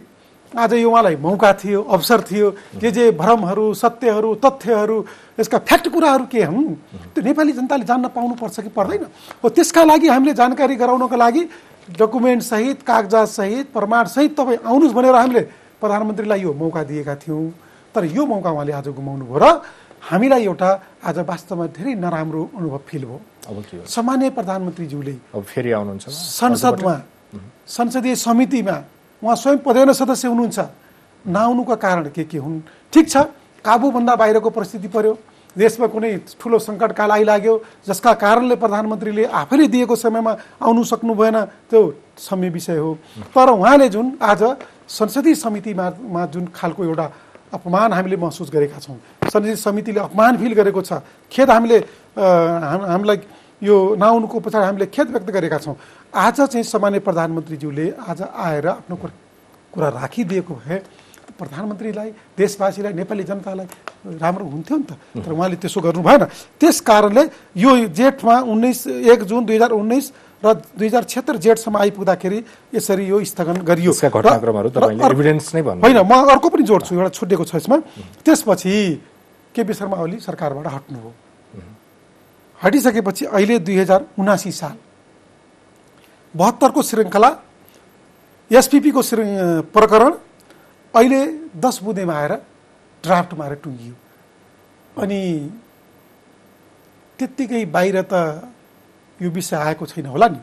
आज यो उहाँलाई मौका थियो, अवसर थियो, जे भ्रमहरू, सत्यहरू, तथ्यहरू, यसका फ्याक्ट कुराहरू के हुन् त्यो नेपाली जनताले जान्न पाउनुपर्छ कि पर्दैन हो। त्यसका लागि हामीले जानकारी गराउनको लागि डकुमेन्ट सहित, कागजात सहित, प्रमाण सहित तपाईँ आउनुहोस् भनेर हामीले प्रधानमन्त्रीलाई यो मौका दिएका थियौँ। तर यो मौका उहाँले आज गुमाउनु भयो र हामीलाई एउटा आज वास्तवमा धेरै नराम्रो अनुभव फिल भयो। अब के हो, सामान्य प्रधानमन्त्रीज्यूले अब फेरि आउनुहुन्छ संसदमा, संसदीय समितिमा उहाँ स्वयं पदेन सदस्य हुनुहुन्छ, नआउनुका कारण के हुन्? ठिक छ, काबुभन्दा बाहिरको परिस्थिति पर्यो, देशमा कुनै ठुलो सङ्कटकाल आइलाग्यो जसका कारणले प्रधानमन्त्रीले आफैले दिएको समयमा आउनु सक्नु भएन, त्यो सम्य विषय हो। तर उहाँले जुन आज संसदीय समितिमा जुन खालको एउटा अपमान हामीले महसुस गरेका छौँ, संसदीय समितिले अपमान फिल गरेको छ, खेद हामीलाई यो नआउनुको पछाडि हामीले खेद व्यक्त गरेका छौँ। आज चाहिँ सामान्य प्रधानमन्त्रीज्यूले आज आएर आफ्नो कुरा राखिदिएको भए प्रधानमन्त्रीलाई, देशवासीलाई, नेपाली जनतालाई राम्रो हुन्थ्यो नि त। तर उहाँले त्यसो गर्नु भएन। त्यस कारणले यो जेठमा 1 जुन 2019 र 2076 जेठसम्म आइपुग्दाखेरि यसरी यो स्थगन गरियो। होइन, म अर्को पनि जोड्छु, एउटा छुटेको छ यसमा। त्यसपछि केपी शर्मा ओली सरकारबाट हट्नुभयो। हटिसकेपछि अहिले 2079 साल 72 को श्रृङ्खला एसपीपी को प्रकरण अहिले 10 बुँदेमा आएर ड्राफ्टमा आएर टुङ्गियो। अनि त्यत्तिकै बाहिर त यो विषय आएको छैन होला नि।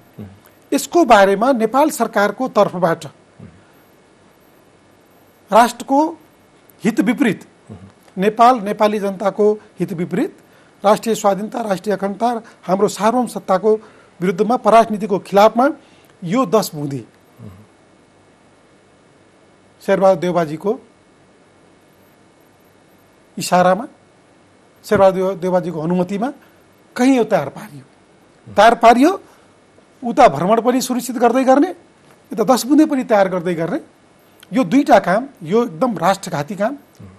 यसको बारेमा नेपाल सरकारको तर्फबाट राष्ट्रको हित विपरीत, नेपाल नेपाली जनताको हित विपरीत, राष्ट्रिय स्वाधीनता, राष्ट्रिय अखण्डता, हाम्रो सार्वभौम सत्ताको विरुद्धमा, पराजनीतिको खिलाफमा यो 10 बुँदे शेरबहादुर देउबाजीको इसारामा, शेरबहादुर देउबाजीको अनुमतिमा कहीँ यो तयार पारियो। उता भ्रमण पनि सुनिश्चित गर्दै गर्ने, यता 10 बुँदे पनि तयार गर्दै गर्ने। यो दुईटा काम, यो एकदम राष्ट्रघाती काम,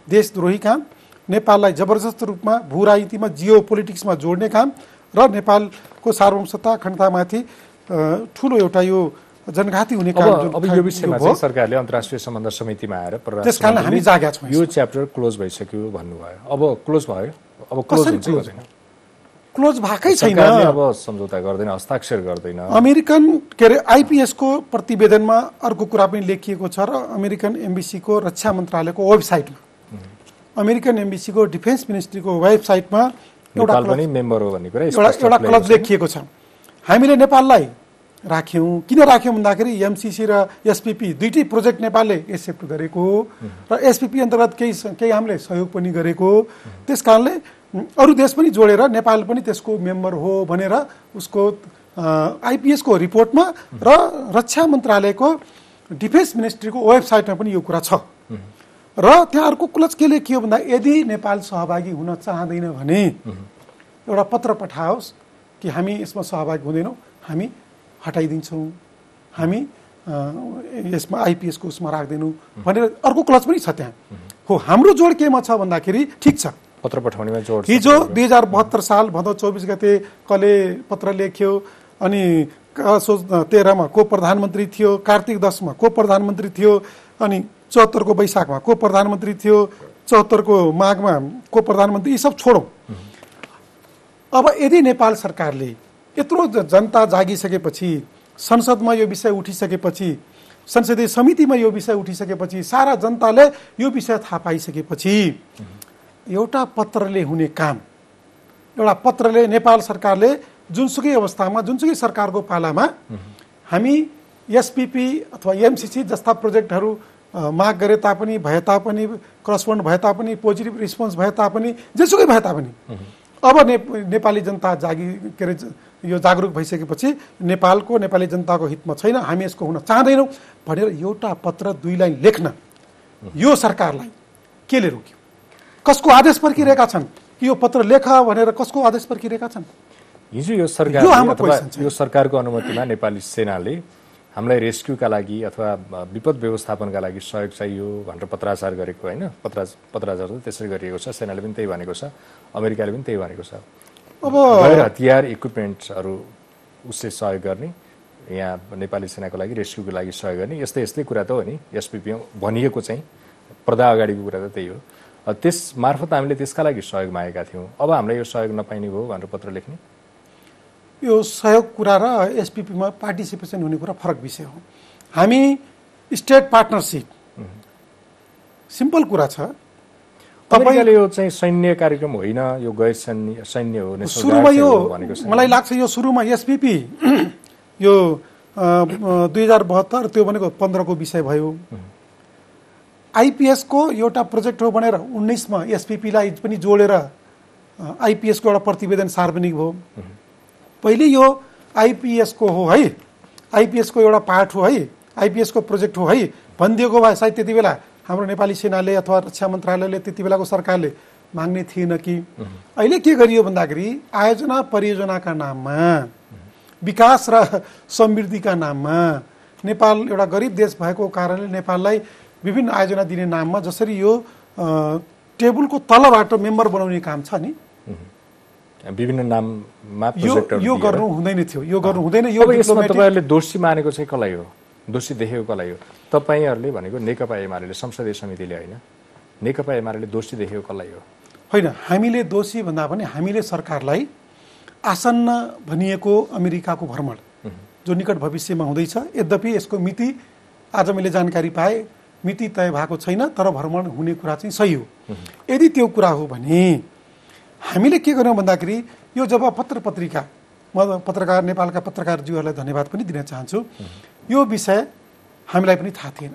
देशद्रोही काम, नेपाललाई जबरजस्त रूपमा भू राजनीतिमा, जियो पोलिटिक्समा जोड्ने काम र नेपालको सार्वभौम सत्ता अखण्डतामाथि ठुलो एउटा यो जनघाती हुने काम। अब यो विषयमा चाहिँ सरकारले अन्तर्राष्ट्रिय सम्बन्ध समितिमा आएर त्यसकारण हामी जागेका छौँ। यो च्याप्टर क्लोज भइसक्यो भन्नुभयो। अब क्लोज भयो, अब क्लोज हुन्छ गर्दैन? क्लोज भएकै छैन। अब सम्झौता गर्दैन, हस्ताक्षर गर्दैन। अमेरिकन आइपीएस को प्रतिवेदनमा अर्को कुरा पनि लेखिएको छ र अमेरिकन एम्बेसी को रक्षा मन्त्रालयको वेबसाइटमा, अमेरिकन एम्बेसी को डिफेन्स मिनिस्ट्रीको वेबसाइटमा नेपाल पनि मेम्बर हो भन्ने कुरा एउटा क्लज लेखिएको छ। हामीले नेपाललाई राख्यौँ। किन राख्यौँ भन्दाखेरि एमसीसी र एसपीपी दुईटै प्रोजेक्ट नेपालले एक्सेप्ट गरेको र एसपीपी अन्तर्गत केही हामीले सहयोग पनि गरेको। त्यस कारणले अरू देश पनि जोडेर नेपाल पनि त्यसको मेम्बर हो भनेर उसको आइपीएस को रिपोर्टमा र रक्षा मन्त्रालयको डिफेन्स मिनिस्ट्रीको वेबसाइटमा पनि यो कुरा छ। र त्यहाँ अर्को क्लज के लेखियो भन्दा यदि नेपाल सहभागी हुन चाहँदैन भने एउटा पत्र पठाओस् कि हामी यसमा सहभागी हुँदैनौँ, हामी हटाइदिन्छौँ, हामी यसमा आइपीएस को उसमा राख्दैनौँ भनेर अर्को क्लज पनि छ त्यहाँ। हो, हाम्रो जोड केमा छ भन्दाखेरि ठिक छ, पत्र पठाउनेमा जोड। हिजो 2072 साल भदौ 24 गते कसले पत्र लेख्यो, अनि 13 मा को प्रधानमन्त्री थियो, कार्तिक 10 मा को प्रधानमन्त्री थियो, अनि 74 को वैशाखमा को प्रधानमन्त्री थियो, 74 को माघमा को प्रधानमन्त्री, यी सब छोडौँ। अब यदि नेपाल सरकारले यत्रो जनता जागिसकेपछि, संसदमा यो विषय उठिसकेपछि, संसदीय समितिमा यो विषय उठिसकेपछि, सारा जनताले यो विषय थाहा पाइसकेपछि एउटा पत्रले हुने काम, एउटा पत्रले नेपाल सरकारले जुनसुकै अवस्थामा, जुनसुकै सरकारको पालामा हामी एसपीपी अथवा एमसीसी जस्ता प्रोजेक्टहरू माग गरे तापनि, भए तापनि, करस्पोन्ड भए तापनि, पोजिटिभ रिस्पोन्स भए तापनि, जेसुकै भए तापनि अब नेपाली जनता के अरे यो जागरुक भइसकेपछि नेपालको, नेपाली जनताको हितमा छैन, हामी यसको हुन चाहँदैनौँ भनेर एउटा पत्र 2 लाइन लेख्न यो सरकारलाई केले रोक्यो? कसको आदेश पर्खिरहेका छन् कि यो पत्र लेख भनेर कसको आदेश पर्खिरहेका छन्? हिजो यो सरकारले, यो सरकारको अनुमतिमा नेपाली सेनाले हामीलाई रेस्क्युका लागि अथवा विपद व्यवस्थापनका लागि सहयोग चाहियो भनेर पत्राचार गरेको होइन? पत्राचार त त्यसरी गरिएको छ, सेनाले पनि त्यही भनेको छ, अमेरिकाले पनि त्यही भनेको छ। अब हतियार इक्विपमेन्ट्सहरू उसले सहयोग गर्ने, यहाँ नेपाली सेनाको लागि रेस्क्युको लागि सहयोग गर्ने, यस्तै कुरा त हो नि। एसपीपी भनिएको चाहिँ पर्दा अगाडिको कुरा त त्यही हो। त्यस मार्फत हामीले त्यसका लागि सहयोग मागेका थियौँ। अब हामीलाई यो सहयोग नपाइने भयो भनेर पत्र लेख्ने, यो सहयोग कुरा र एसपीपीमा पार्टिसिपेसन हुने कुरा फरक विषय हो। हामी स्टेट पार्टनरसिप, सिम्पल कुरा छ। तपाईँले यो चाहिँ सैन्य कार्यक्रम होइन, यो गैर सैन्य हो। सुरुमा यो मलाई लाग्छ यो सुरुमा एसपीपी यो 2072 त्यो भनेको 15 को विषय भयो। आइपीएस को एउटा प्रोजेक्ट हो भनेर 19 मा एसपीपीलाई पनि जोडेर आइपीएस को एउटा प्रतिवेदन सार्वजनिक भयो। पहिले यो आइपीएस को हो है, आइपीएस को एउटा पार्ट हो है, आइपीएस को प्रोजेक्ट हो है भनिदिएको भए सायद त्यति बेला हाम्रो नेपाली सेनाले अथवा रक्षा मन्त्रालयले, त्यति बेलाको सरकारले माग्ने थिएन कि अहिले के गरियो भन्दाखेरि आयोजना परियोजनाका नाममा विकास र समृद्धिका नाममा नेपाल एउटा गरिब देश भएको कारणले नेपाललाई विभिन्न आयोजना दिने नाममा जसरी यो टेबलको तलबाट मेम्बर बनाउने काम छ नि विभिन्न नाममा यो गर्नु हुँदैन थियो यो गर्नु हुँदैन यो यसमा तपाईहरुले दोषी मानेको चाहिँ कसलाई हो दोषी देखेको कसलाई हो तपाईहरुले भनेको नेकपा एमाले संसदीय समितिले हैन नेकपा एमाले दोषी देखेको कसलाई हो होइन हामीले दोषी भन्दा पनि हामीले सरकारलाई आसन्न भनिएको अमेरिकाको भ्रमण जो निकट भविष्यमा हुँदैछ यद्यपि यसको मिति आज मैले जानकारी पाएँ मिति तय भएको छैन तर भ्रमण हुने कुरा चाहिँ सही हो यदि त्यो कुरा हो भने हामीले के गर्यौं भन्दाखेरि यो जब पत्र पत्रिका म पत्रकार नेपालका पत्रकारज्यूहरूलाई धन्यवाद पनि दिन चाहन्छु यो विषय हामीलाई पनि थाहा थिएन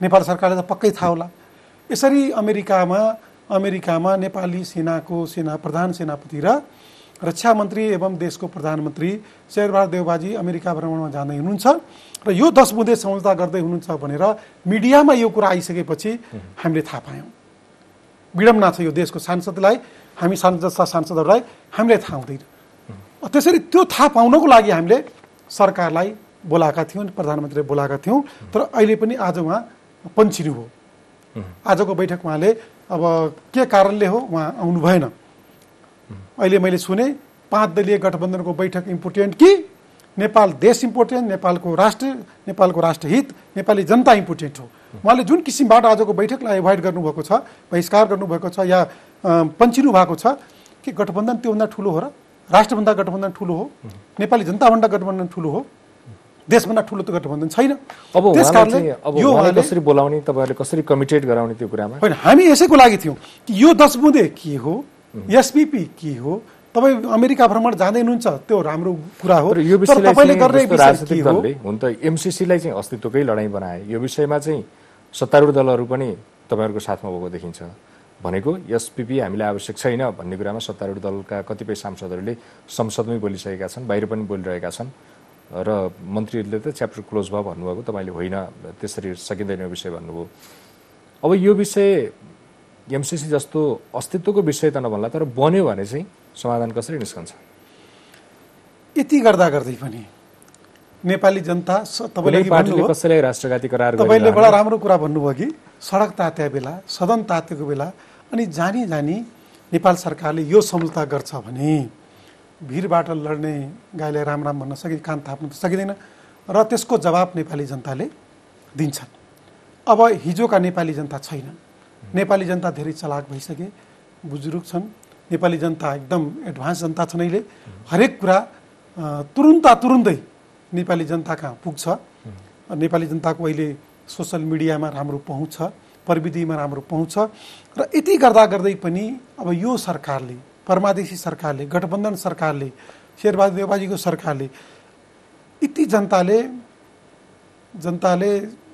नेपाल सरकारलाई त पक्कै थाहा होला यसरी अमेरिकामा नेपाली सेनाको प्रधान सेनापति र रक्षा मन्त्री एवं देशको प्रधानमन्त्री शेरबहादुर देउवाजी अमेरिका भ्रमणमा जाँदै हुनुहुन्छ र यो 10 बुँदे सम्झौता गर्दै हुनुहुन्छ भनेर मिडियामा यो कुरा आइसकेपछि हामीले थाहा पायौं विडम्बना छ यो देशको सांसदलाई हामी सांसदहरूलाई हामीले थाहा हुँदैन त्यसरी त्यो थाहा पाउनको लागि हामीले सरकारलाई बोलाएका थियौं प्रधानमन्त्रीले बोलाएका थियौं तर अहिले पनि आज उहाँ पन्छिनु हो आजको बैठक उहाँले अब के कारणले हो उहाँ आउनु भएन अहिले मैले सुने 5 दलीय गठबन्धनको बैठक इम्पोर्टेन्ट कि नेपाल देश इम्पोर्टेन्ट नेपालको राष्ट्रहित नेपाली जनता इम्पोर्टेन्ट हो उहाँले जुन किसिमबाट आजको बैठकलाई एभोइड गर्नुभएको छ बहिष्कार गर्नुभएको छ या पन्छिनु भएको छ कि गठबन्धन त्योभन्दा ठुलो हो र राष्ट्रभन्दा गठबन्धन ठुलो हो नेपाली जनताभन्दा गठबन्धन ठुलो हो देशभन्दा ठुलो त गठबन्धन छैन अब त्यसकारणले यो कसरी बोलाउने तपाईहरुले कसरी कमिटेड गराउने त्यो कुरामा हैन हामी यसैको लागि थियौं कि यो 10 बुँदे के हो एसपीपी के हो तपाई अमेरिका भ्रमण जाँदै हुनुहुन्छ त्यो राम्रो कुरा हो यो विषयलाई तपाईले गर्ने राजनीतिक दलले हुन त एमसीसी लाई चाहिँ अस्तित्वकै लडाई बनाए यो विषयमा चाहिँ सत्तारूढ दलहरु पनि तपाईहरुको साथमा भएको देखिन्छ भनेको एसपीपी हामीलाई आवश्यक छैन भन्ने कुरामा सत्तारूढ दलका कतिपय सांसदहरूले संसदमै बोलिसकेका छन् बाहिर पनि बोलिरहेका छन् र मन्त्रीहरूले त च्याप्टर क्लोज भयो भन्नुभएको तपाईले होइन त्यसरी सकिँदैन यो विषय भन्नुभयो अब यो विषय एमसीसी जस्तो अस्तित्वको विषय त नभन्ला तर बन्यो भने चाहिँ समाधान कसरी निस्कन्छ यति गर्दा गर्दै पनि नेपाली जनता तपाईले पार्टीले कसैलाई राष्ट्रघाती करार गर्यो तपाईले बडा राम्रो कुरा भन्नुभयो कि सडक तात्या बेला सदन तातेको बेला अनि जानी नेपाल सरकारले यो सम्झौता गर्छ भने भिरबाट लड्ने गाईलाई राम राम भन्न सकिन्छ कान थाप्न त सकिँदैन र त्यसको जवाब नेपाली जनताले दिन्छन् अब हिजोका नेपाली जनता छैन नेपाली जनता धेरै चलाक भइसके बुजुर्ग छन् नेपाली जनता एकदम एडभान्स जनता छन् अहिले हरेक कुरा तुरुन्तै नेपाली जनता कहाँ पुग्छ नेपाली जनताको अहिले सोशल मिडियामा राम्रो पहुँच छ प्रविधिमा राम्रो पहुँच छ र यति गर्दा गर्दै पनि अब यो सरकारले परमादेशी सरकारले गठबन्धन सरकारले शेरबहादुर देउवाजीको सरकारले यति जनताले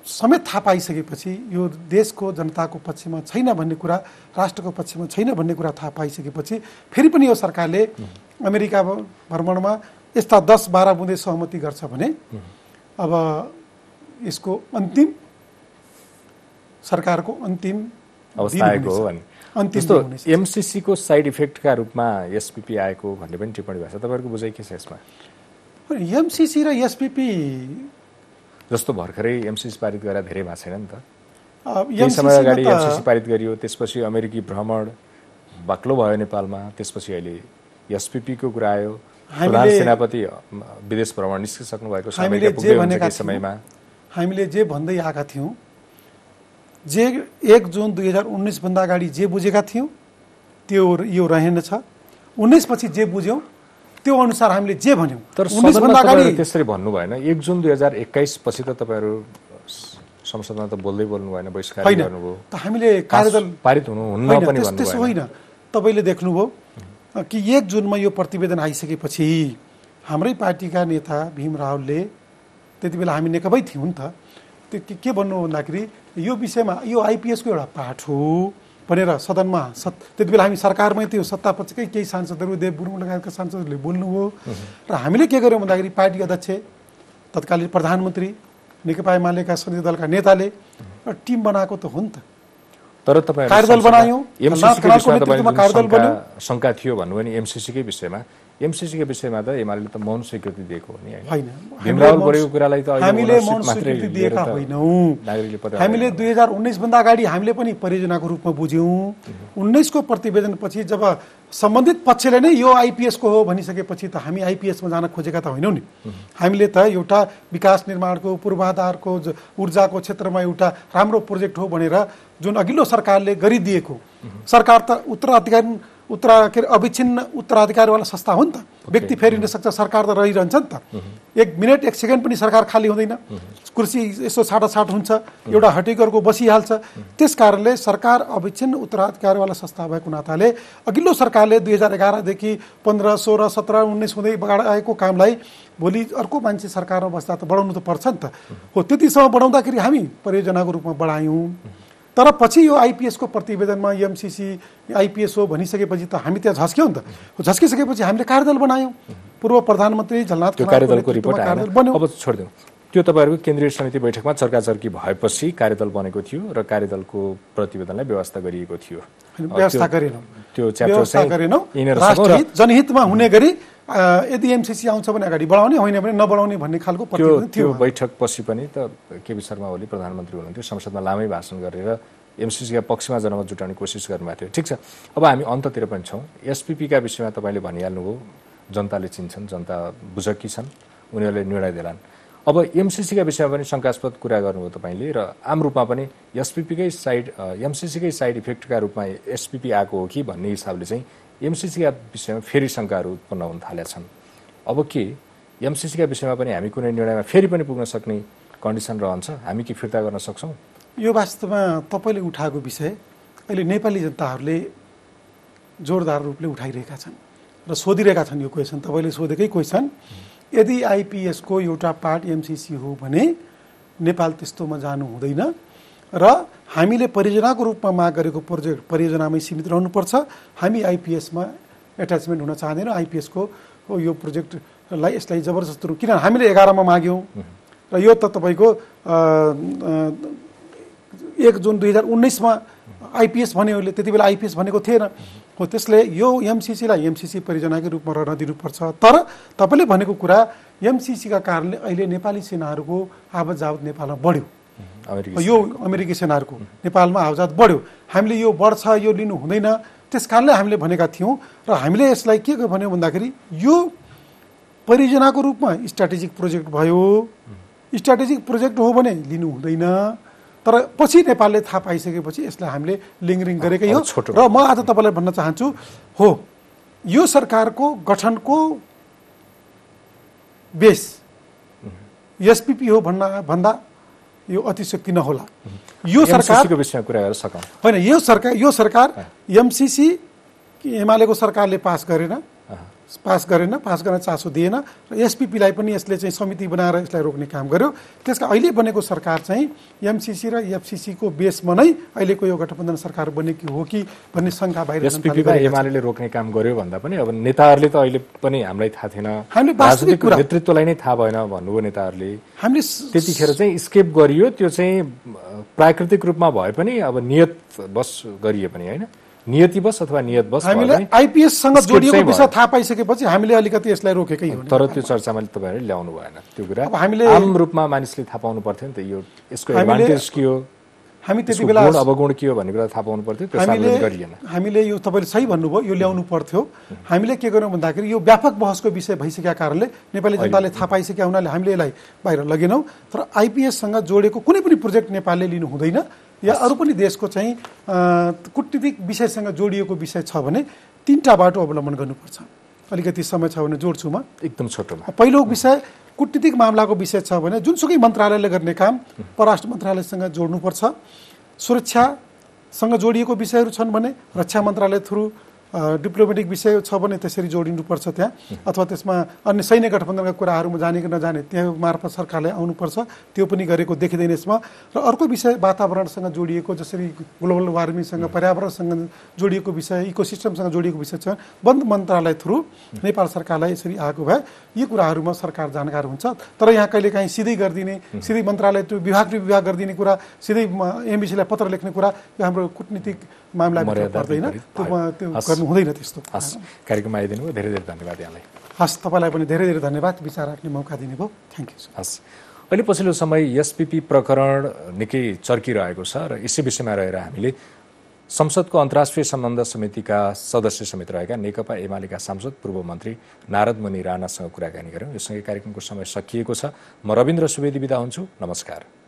समेत थाहा पाइसकेपछि यो देशको जनताको पक्षमा छैन भन्ने कुरा राष्ट्रको पक्षमा छैन भन्ने कुरा थाहा पाइसकेपछि फेरि पनि यो सरकारले अमेरिका भ्रमणमा यस्ता 10-12 बुँदे सहमति गर्छ भने अब यसको अन्तिम सरकारको अन्तिम अवस्था आएको हो भने त्यस्तो एमसीसी को साइड इफेक्टका रूपमा एसपीपी आएको भन्ने पनि टिप्पणी भएको छ तपाईहरुको बुझाइ के छ यसमा एमसीसी र एसपीपी जस्तो भर्खरै एमसीसी पारित गरेर धेरै भएको छैन नि त केही समय अगाडि एमसीसी पारित गरियो त्यसपछि अमेरिकी भ्रमण बाक्लो भयो नेपालमा त्यसपछि अहिले एसपीपी को कुरा आयो प्रधान सेनापति विदेश भ्रमण निस्किसक्नु भएको समयमा हामीले जे भन्दै आएका थियौं जे 1 जुन 2019 भन्दा अगाडि जे बुझेका थियौं त्यो यो रहेनछ 19 पछि जे बुझ्यौं त्यो अनुसार हामीले जे भन्यौं तर 19 भन्दा अगाडि त्यसरी भन्नु भएन 1 जुन 2021 पछि त तपाईहरु संसदमा त बोल्दै बोल्नु भएन बहिष्कार गर्नुभयो त हामीले कार्यदल पारित हुन्न पनि भन्नु त्यसो होइन तपाईले देख्नुभयो कि 1 जुनमा यो प्रतिवेदन आइसकेपछि हाम्रै पार्टीका नेता भीम रावलले त्यतिबेला हामी नेकबै थियौं नि त के भन्नु भन्दाखेरि यो विषयमा यो आईपीएस को एउटा पाठ हो भनेर सदनमा त्यतिबेला हामी सरकारमै थियो सत्तापक्षकै केही सांसदहरू देव गुरुङ लगायतका सांसदहरूले बोल्नुभयो र हामीले के गर्यौं भन्दाखेरि पार्टी अध्यक्ष तत्कालीन प्रधानमन्त्री नेकपा एमालेका संसदीय दलका नेताले टिम बनाएको त हो नि त तर तपाईहरु कार्यदल बनायौं, एमसीसीको विषयमा नेतृत्वमा कार्यदल बन्यो। शंका थियो भन्नु भने एमसीसीकै विषयमा त एमाले त मौन स्वीकृति दिएको हो नि हैन। भीमराव बढेको कुरालाई त हामीले मौन स्वीकृति दिएका होइनौं। हामीले 2019 भन्दा अगाडि हामीले पनि परियोजनाको रूपमा बुझ्यौं। 19 को प्रतिवेदनपछि जब सम्बन्धित पक्षले नै यो आईपीएस को हो भनिसकेपछि त हामी आईपीएस मा जान खोजेका त होइनौं नि। हामीले त एउटा विकास निर्माणको पूर्वाधारको ऊर्जाको क्षेत्रमा एउटा राम्रो प्रोजेक्ट हो भनेर जुन अघिल्लो सरकारले गरिदिएको, सरकार त अविच्छिन्न उत्तराधिकारवाला संस्था हो नि त। व्यक्ति फेरिन सक्छ, सरकार त रहिरहन्छ नि त। 1 मिनेट 1 सेकेन्ड पनि सरकार खाली हुँदैन। कुर्सी यसो छाटाछाट हुन्छ, एउटा हटिकरको बसिहाल्छ। त्यसकारणले सरकार अविच्छिन्न उत्तराधिकारवाला संस्था भएको नाताले अघिल्लो सरकारले 2011 देखि 15, 16, 17, 19 हुँदै बगाएको कामलाई भोलि अर्को मान्छे सरकारमा बस्दा त बढाउनु त पर्छ नि त। हो, त्यतिसम्म बढाउँदाखेरि हामी परियोजनाको रूपमा बढायौं। तर पछि यो आईपीएस को प्रतिवेदनमा एमसीसी आईपीएस हो भनिसकेपछि त हामी त्यहाँ झस्क्यौं नि त। झस्किसकेपछि हामीले कार्यदल बनायौं। पूर्व प्रधानमन्त्री झलनाथ खनालको कार्यदलको रिपोर्ट आयो। अब छोड्दिउँ। त्यो तपाईहरुको केन्द्रीय समिति बैठकमा चर्काचर्की भएपछि कार्यदल बनेको थियो र कार्यदलको प्रतिवेदनलाई व्यवस्था गरिएको थियो। व्यवस्था गरेनौं। त्यो च्याप्टर चाहिँ राष्ट्रहित जनहितमा हुने गरी यदि एमसीसी आउँछ भने अगाडि बढाउने, होइन भने नबढाउने भन्ने खालको प्रतिवेदन थियो। त्यो बैठक पछि पनि त केपी शर्मा ओली प्रधानमन्त्री हुनुहुन्थ्यो, संसदमा लामै भाषण गरेर एमसीसीका पक्षमा जनमत जुटाउने कोसिस गर्नुभएको थियो। ठिक छ, अब हामी अन्ततिर पनि छौँ। एसपीपीका विषयमा तपाईँले भनिहाल्नुभयो, जनताले चिन्छन्, जनता बुझकी छन्, उनीहरूले निर्णय देलान्। अब एमसीसीका विषयमा पनि शङ्कास्पद कुरा गर्नुभयो तपाईँले, र आम रूपमा पनि एमसीसीकै साइड इफेक्टका रूपमा एसपीपी आएको हो कि भन्ने हिसाबले चाहिँ एमसीसीका विषयमा फेरि शङ्काहरू उत्पन्न हुन थालेका छन्। अब के एमसीसीका विषयमा पनि हामी कुनै निर्णयमा फेरि पनि पुग्न सक्ने कन्डिसन रहन्छ? हामी के फिर्ता गर्न सक्छौँ? यो वास्तवमा तपाईँले उठाएको विषय अहिले नेपाली जनताहरूले जोरदार रूपले उठाइरहेका छन् र सोधिरहेका छन्। यो क्वेसन तपाईँले सोधेकै क्वेसन, यदि आईपीएस को एउटा पार्ट एमसीसी हो भने नेपाल त्यस्तोमा जानु हुँदैन र हामीले परियोजनाको रूपमा माग गरेको प्रोजेक्ट परियोजनामै सीमित रहनुपर्छ। हामी आईपीएसमा एट्याचमेन्ट हुन चाहँदैनौँ। आईपीएस को यो प्रोजेक्टलाई यसलाई जबरजस्त रूप, किन हामीले 11 मा माग्यौँ र यो त तपाईँको 1 जुन 2019 मा आईपीएस भन्यो, त्यति बेला आईपीएस भनेको थिएन। हो, त्यसले यो एमसीसीलाई एमसीसी परियोजनाकै रूपमा रहन दिनुपर्छ। तर तपाईँले भनेको कुरा एमसीसीका कारणले अहिले नेपाली सेनाहरूको आवत जावत नेपालमा बढ्यो। यो अमेरिकी सेनाहरूको नेपालमा आवत बढ्यो। हामीले यो बढ्छ, यो लिनु हुँदैन, त्यस कारणले हामीले भनेका थियौँ। र हामीले यसलाई के भन्यो भन्दाखेरि यो परियोजनाको रूपमा स्ट्राटेजिक प्रोजेक्ट भयो, स्ट्राटेजिक प्रोजेक्ट हो भने लिनु हुँदैन। तर पछि नेपालले थाहा पाइसकेपछि यसलाई हामीले लिङ्गरिङ गरेकै हो। र म आज तपाईँलाई भन्न चाहन्छु, हो, यो सरकारको गठनको बेस एसपीपी हो भन्दा यो अतिशक्ति नहोला। यो सरकारको विषयमा कुरा गर्न सकौँ होइन। यो सरकार एमसीसी एमालेको सरकारले पास गर्न चासो दिएन र एसपीपीलाई पनि यसले चाहिँ समिति बनाएर यसलाई रोक्ने काम गर्यो। त्यसका अहिले बनेको सरकार चाहिँ एमसीसी र एफसीसी को बेसमा नै अहिलेको यो गठबन्धन सरकार बनेकी हो कि भन्ने शङ्का बाहिर एसपीपी र एमाले रोक्ने काम गर्यो भन्दा पनि अब नेताहरूले त अहिले पनि हामीलाई थाहा थिएन, हामीले वास्तविक कुरा नेतृत्वलाई नै थाहा भएन भन्नुभयो नेताहरूले। हामीले त्यतिखेर चाहिँ स्केप गरियो, त्यो चाहिँ प्राकृतिक रूपमा भए पनि अब नियत बस गरिए पनि होइन, नियतिवश अथवा नियतवश हामीले आईपीएससँग जोडिएको विषय थाहा पाइसकेपछि हामीले अलिकति यसलाई रोकेकै हो। तर त्यो चर्चामा तपाईँहरूले ल्याउनु भएन त्यो कुरा। हामीले आम रूपमा मानिसले थाहा पाउनु पर्थ्यो नि त, यो यसको एडभान्टेज के हो, हामी त्यति बेला अवगुण के हो भन्ने कुरा थाहा पाउनु पर्थ्यो, त्यो सार्वजनिक गरिएन। हामीले यो तपाईँले सही भन्नुभयो, यो ल्याउनु पर्थ्यो। हामीले के गर्यौँ भन्दाखेरि यो व्यापक बहसको विषय भइसकेका कारणले नेपाली जनताले थाहा पाइसकेका हुनाले हामीले यसलाई बाहिर लगेनौँ। तर आईपीएससँग जोडेको कुनै पनि प्रोजेक्ट नेपालले लिनु हुँदैन, या अरू पनि देशको चाहिँ कूटनीतिक विषयसँग जोडिएको विषय छ भने 3टा बाटो अवलम्बन गर्नुपर्छ। अलिकति समय छ भने जोड्छु म एकदम छोटोमा। पहिलो विषय कूटनीतिक मामलाको विषय छ भने जुनसुकै मन्त्रालयले गर्ने काम परराष्ट्र मन्त्रालयसँग जोड्नुपर्छ। सुरक्षासँग जोडिएको विषयहरू छन् भने रक्षा मन्त्रालय थ्रु डिप्लोमेटिक विषय छ भने त्यसरी जोडिनुपर्छ त्यहाँ, अथवा त्यसमा अन्य सैन्य गठबन्धनका कुराहरूमा जाने कि नजाने त्यहाँ मार्फत सरकारलाई आउनुपर्छ, त्यो पनि गरेको देखिँदैन यसमा। र अर्को विषय वातावरणसँग जोडिएको, जसरी ग्लोबल वार्मिङसँग, पर्यावरणसँग जोडिएको विषय, इकोसिस्टमसँग जोडिएको विषय छ, वन मन्त्रालय थ्रु नेपाल सरकारलाई यसरी आएको भए यी कुराहरूमा सरकार जानकार हुन्छ। तर यहाँ कहिलेकाहीँ सिधै गरिदिने, सिधै मन्त्रालय त्यो विभाग गरिदिने कुरा, सिधै एमबिसीलाई पत्र लेख्ने कुरा, यो हाम्रो कूटनीतिक मामलाभित्र पर्दैन, त्यो गर्नु हुँदैन त्यस्तो। कार्यक्रममा आइदिनु भयो, धेरै धेरै धन्यवाद यहाँलाई। हस्, तपाईँलाई पनि धेरै धेरै धन्यवाद, विचार राख्ने मौका दिनुभयो, थ्याङ्क यू। हस्, अहिले पछिल्लो समय एसपीपी प्रकरण निकै चर्किरहेको छ र यसै विषयमा रहेर हामीले संसदको अन्तर्राष्ट्रिय सम्बन्ध समितिका सदस्य समेत रहेका नेकपा एमालेका सांसद पूर्व मन्त्री नारद मुनि राणासँग कुराकानी गऱ्यौँ। यससँगै कार्यक्रमको समय सकिएको छ। म रविन्द्र सुवेदी बिदा हुन्छु, नमस्कार।